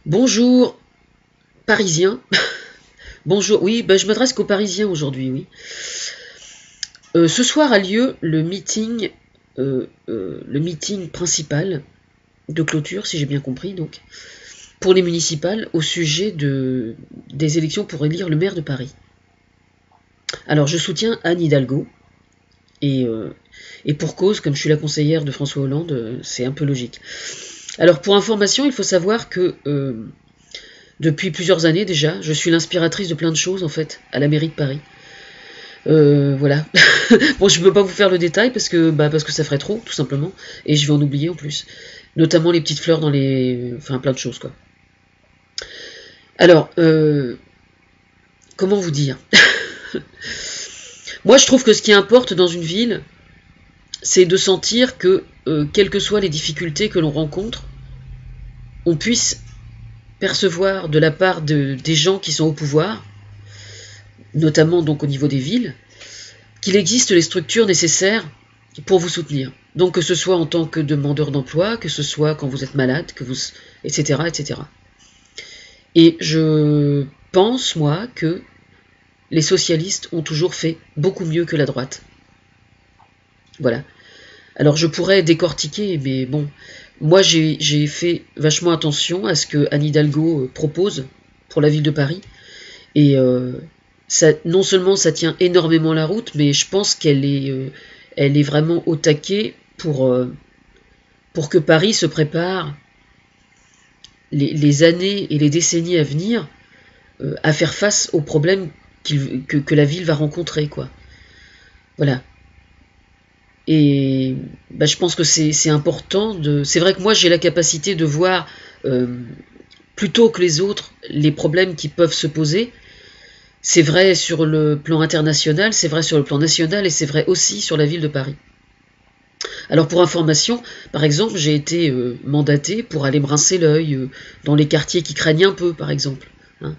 Bonjour, Parisiens. Bonjour, oui, je m'adresse qu'aux Parisiens aujourd'hui, oui. Ce soir a lieu le meeting principal de clôture, si j'ai bien compris, donc, pour les municipales, au sujet des élections pour élire le maire de Paris. Alors, je soutiens Anne Hidalgo, et, euh, et pour cause, comme je suis la conseillère de François Hollande, c'est un peu logique. Alors, pour information, il faut savoir que depuis plusieurs années déjà, je suis l'inspiratrice de plein de choses, en fait, à la mairie de Paris. Voilà. Bon, je peux pas vous faire le détail parce que ça ferait trop, tout simplement, et je vais en oublier en plus. Notamment les petites fleurs dans les, enfin plein de choses quoi. Alors, comment vous dire? Moi, je trouve que ce qui importe dans une ville, c'est de sentir que, quelles que soient les difficultés que l'on rencontre, on puisse percevoir de la part des gens qui sont au pouvoir, notamment donc au niveau des villes, qu'il existe les structures nécessaires pour vous soutenir. Donc que ce soit en tant que demandeur d'emploi, que ce soit quand vous êtes malade, etc., etc. Et je pense, moi, que les socialistes ont toujours fait beaucoup mieux que la droite. Voilà. Alors je pourrais décortiquer, mais bon, moi j'ai fait vachement attention à ce que Anne Hidalgo propose pour la ville de Paris. Et ça, non seulement ça tient énormément la route, mais je pense elle est vraiment au taquet pour que Paris se prépare les années et les décennies à venir à faire face aux problèmes que la ville va rencontrer, quoi. Voilà. Et je pense que c'est important de. C'est vrai que moi j'ai la capacité de voir euh, plutôt que les autres les problèmes qui peuvent se poser. C'est vrai sur le plan international, c'est vrai sur le plan national et c'est vrai aussi sur la ville de Paris. Alors pour information, par exemple, j'ai été mandatée pour aller me rincer l'œil dans les quartiers qui craignent un peu, par exemple. Hein.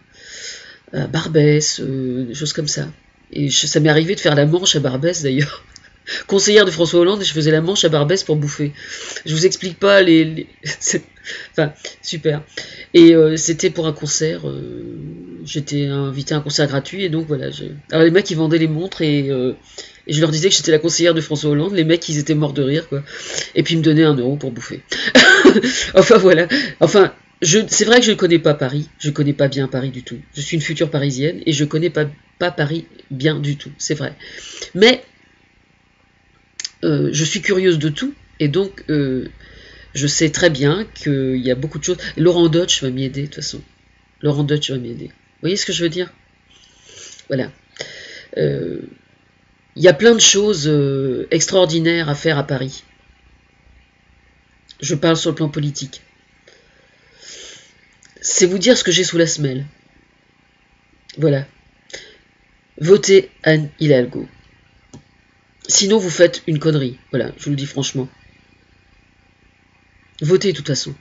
À Barbès, des choses comme ça. Et ça m'est arrivé de faire la Manche à Barbès d'ailleurs. Conseillère de François Hollande et je faisais la Manche à Barbès pour bouffer. Je vous explique pas enfin, super. Et c'était pour un concert. J'étais invité à un concert gratuit et donc voilà. Alors les mecs ils vendaient les montres et je leur disais que j'étais la conseillère de François Hollande. Les mecs ils étaient morts de rire quoi. Et puis ils me donnaient 1 euro pour bouffer. Enfin voilà. Enfin c'est vrai que je ne connais pas Paris. Je ne connais pas bien Paris du tout. Je suis une future parisienne et je ne connais pas Paris bien du tout. C'est vrai. Mais je suis curieuse de tout et donc je sais très bien qu'il y a beaucoup de choses. Laurent Dodge va m'y aider de toute façon. Laurent Dodge va m'y aider. Vous voyez ce que je veux dire? Voilà. Euh, Il y a plein de choses extraordinaires à faire à Paris. Je parle sur le plan politique. C'est vous dire ce que j'ai sous la semelle. Voilà. Votez Anne Hidalgo. Sinon, vous faites une connerie. Voilà, je vous le dis franchement. Votez de toute façon.